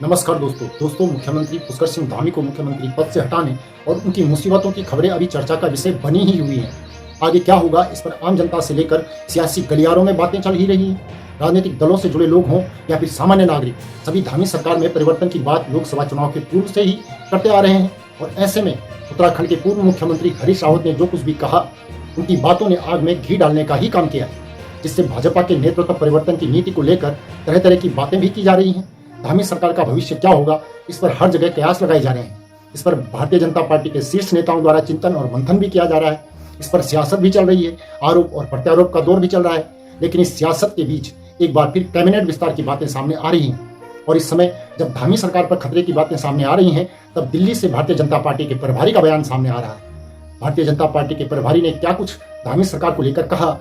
नमस्कार दोस्तों मुख्यमंत्री पुष्कर सिंह धामी को मुख्यमंत्री पद से हटाने और उनकी मुसीबतों की खबरें अभी चर्चा का विषय बनी ही हुई हैं। आगे क्या होगा इस पर आम जनता से लेकर सियासी गलियारों में बातें चल ही रही हैं। राजनीतिक दलों से जुड़े लोग हों या फिर सामान्य नागरिक, सभी धामी सरकार में परिवर्तन की बात लोकसभा चुनाव के पूर्व से ही करते आ रहे हैं। और ऐसे में उत्तराखंड के पूर्व मुख्यमंत्री हरीश रावत ने जो कुछ भी कहा, उनकी बातों ने आग में घी डालने का ही काम किया, जिससे भाजपा के नेतृत्व परिवर्तन की नीति को लेकर तरह तरह की बातें भी की जा रही हैं। धामी सरकार का भविष्य क्या होगा, इस पर हर जगह कयास लगाए जा रहे हैं। इस पर भारतीय जनता पार्टी के शीर्ष नेताओं द्वारा चिंतन और मंथन भी किया जा रहा है। इस पर सियासत भी चल रही है, आरोप और प्रत्यारोप का दौर भी चल रहा है। लेकिन इस सियासत के बीच एक बार फिर कैबिनेट विस्तार की बातें सामने आ रही हैं। और इस समय जब धामी सरकार पर खतरे की बातें सामने आ रही हैं, तब दिल्ली से भारतीय जनता पार्टी के प्रभारी का बयान सामने आ रहा है। भारतीय जनता पार्टी के प्रभारी ने क्या कुछ धामी सरकार को लेकर कहा,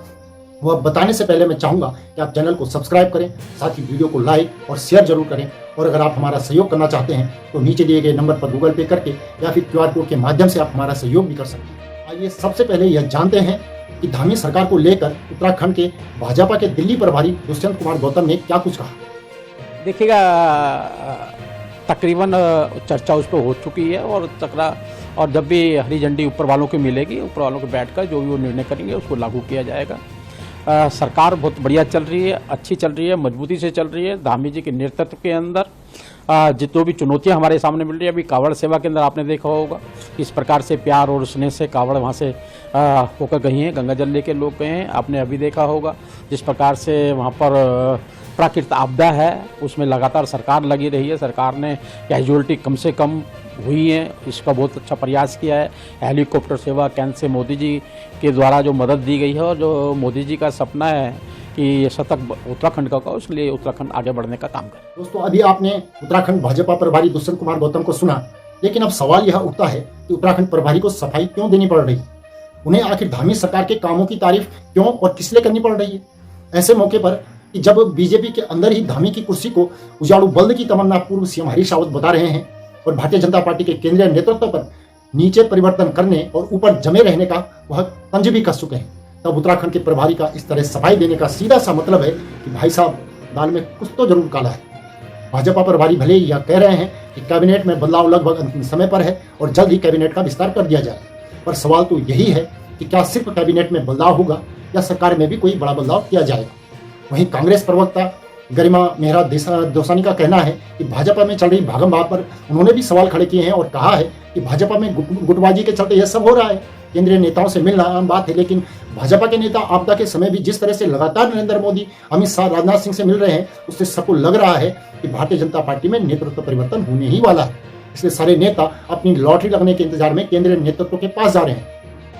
वह बताने से पहले मैं चाहूंगा कि आप चैनल को सब्सक्राइब करें, साथ ही वीडियो को लाइक और शेयर जरूर करें। और अगर आप हमारा सहयोग करना चाहते हैं तो नीचे दिए गए नंबर पर गूगल पे करके या फिर QR कोड के माध्यम से आप हमारा सहयोग भी कर सकते हैं। आइए सबसे पहले यह जानते हैं कि धामी सरकार को लेकर उत्तराखंड के भाजपा के दिल्ली प्रभारी दुष्यंत कुमार गौतम ने क्या कुछ कहा। देखिएगा, तकरीबन चर्चा उस पर हो चुकी है और जब भी हरी झंडी ऊपर वालों की मिलेगी, ऊपर वालों को बैठकर जो भी वो निर्णय करेंगे उसको लागू किया जाएगा। सरकार बहुत बढ़िया चल रही है, अच्छी चल रही है, मजबूती से चल रही है। धामी जी के नेतृत्व के अंदर जितनी भी चुनौतियां हमारे सामने मिल रही है, अभी कावड़ सेवा के अंदर आपने देखा होगा इस प्रकार से प्यार और स्नेह से कावड़ वहाँ से होकर गई हैं, गंगा जल लेके लोग गए हैं। आपने अभी देखा होगा जिस प्रकार से वहाँ पर प्राकृतिक आपदा है उसमें लगातार सरकार लगी रही है। सरकार ने कैजुअलिटी कम से कम हुई है, इसका बहुत अच्छा प्रयास किया है। हेलीकॉप्टर सेवा केंद्र से मोदी जी के द्वारा जो मदद दी गई है और जो मोदी जी का सपना है कि ये शतक उत्तराखंड का उसके लिए उत्तराखंड आगे बढ़ने का काम करे। दोस्तों, अभी आपने उत्तराखंड भाजपा प्रभारी दुष्यंत कुमार गौतम को सुना, लेकिन अब सवाल यह उठता है कि उत्तराखंड प्रभारी को सफाई क्यों देनी पड़ रही है। उन्हें आखिर धामी सरकार के कामों की तारीफ क्यों और किस लिए करनी पड़ रही है। ऐसे मौके पर कि जब बीजेपी के अंदर ही धामी की कुर्सी को उजाड़ू बल्द की तमन्ना पूर्व सीएम हरीश रावत बता रहे हैं और भारतीय जनता पार्टी के केंद्रीय नेतृत्व पर नीचे परिवर्तन करने और ऊपर जमे रहने का वह तंज भी कस चुके हैं, तब उत्तराखंड के प्रभारी का इस तरह सफाई देने का सीधा सा मतलब है कि भाई साहब, दाल में कुछ तो जरूर काला है। भाजपा प्रभारी भले ही यह कह रहे हैं कि कैबिनेट में बदलाव लगभग अंतिम समय पर है और जल्द ही कैबिनेट का विस्तार कर दिया जाए, पर सवाल तो यही है कि क्या सिर्फ कैबिनेट में बदलाव होगा या सरकार में भी कोई बड़ा बदलाव किया जाएगा। वहीं कांग्रेस प्रवक्ता गरिमा मेहरा दोसानी का कहना है कि भाजपा में चल रही भागम भाग पर उन्होंने भी सवाल खड़े किए हैं और कहा है कि भाजपा में गुटबाजी के चलते यह सब हो रहा है। केंद्रीय नेताओं से मिलना आम बात है, लेकिन भाजपा के नेता आपदा के समय भी जिस तरह से लगातार नरेंद्र मोदी, अमित शाह, राजनाथ सिंह से मिल रहे हैं, उससे सबको लग रहा है कि भारतीय जनता पार्टी में नेतृत्व परिवर्तन होने ही वाला है। इसलिए सारे नेता अपनी लॉटरी लगने के इंतजार में केंद्रीय नेतृत्व के पास जा रहे हैं।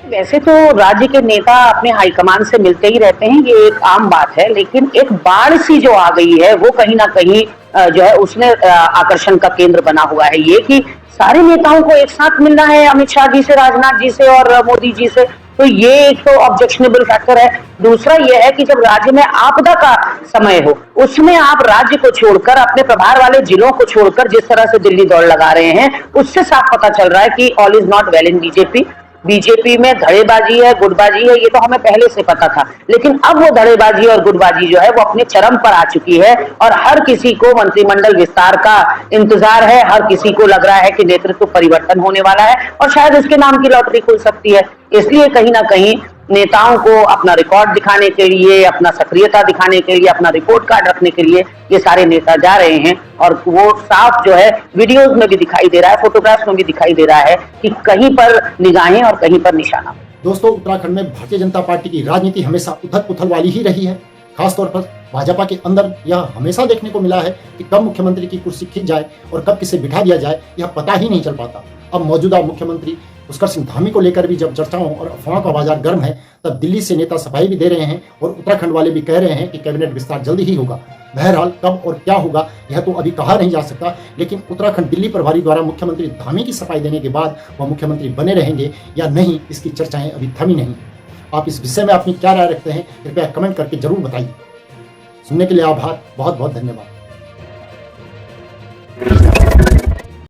वैसे तो राज्य के नेता अपने हाईकमान से मिलते ही रहते हैं, ये एक आम बात है, लेकिन एक बाढ़ सी जो आ गई है वो कहीं ना कहीं जो है उसने आकर्षण का केंद्र बना हुआ है। ये कि सारे नेताओं को एक साथ मिलना है, अमित शाह जी से, राजनाथ जी से और मोदी जी से, तो ये एक तो ऑब्जेक्शनेबल फैक्टर है। दूसरा ये है कि जब राज्य में आपदा का समय हो, उसमें आप राज्य को छोड़कर, अपने प्रभार वाले जिलों को छोड़कर जिस तरह से दिल्ली दौड़ लगा रहे हैं, उससे साफ पता चल रहा है कि all is not well in BJP. BJP में धड़ेबाजी है, गुटबाजी है, ये तो हमें पहले से पता था, लेकिन अब वो धड़ेबाजी और गुटबाजी जो है वो अपने चरम पर आ चुकी है और हर किसी को मंत्रिमंडल विस्तार का इंतजार है। हर किसी को लग रहा है कि नेतृत्व परिवर्तन होने वाला है और शायद उसके नाम की लॉटरी खुल सकती है। इसलिए कहीं ना कहीं नेताओं को अपना रिकॉर्ड दिखाने के लिए, अपना सक्रियता दिखाने के लिए, अपना रिपोर्ट कार्ड रखने के लिए ये सारे नेता जा रहे हैं और वो साफ जो है वीडियोस में भी दिखाई दे रहा है, फोटोग्राफ्स में भी दिखाई दे रहा है कि कहीं पर निगाहें और कहीं पर निशाना। दोस्तों, उत्तराखंड में भारतीय जनता पार्टी की राजनीति हमेशा उथल पुथल वाली ही रही है। खासतौर पर भाजपा के अंदर यह हमेशा देखने को मिला है कि कब मुख्यमंत्री की कुर्सी खिंच जाए और कब किसे बिठा दिया जाए, यह पता ही नहीं चल पाता। अब मौजूदा मुख्यमंत्री पुष्कर सिंह धामी को लेकर भी जब चर्चाओं और अफवाहों का बाजार गर्म है, तब दिल्ली से नेता सफाई भी दे रहे हैं और उत्तराखंड वाले भी कह रहे हैं कि कैबिनेट विस्तार जल्दी ही होगा। बहरहाल कब और क्या होगा यह तो अभी कहा नहीं जा सकता, लेकिन उत्तराखंड दिल्ली प्रभारी द्वारा मुख्यमंत्री धामी की सफाई देने के बाद वह मुख्यमंत्री बने रहेंगे या नहीं, इसकी चर्चाएं अभी थमी नहीं। आप इस विषय में अपनी क्या राय रखते हैं, कृपया कमेंट करके जरूर बताइए। सुनने के लिए आभार, बहुत बहुत धन्यवाद।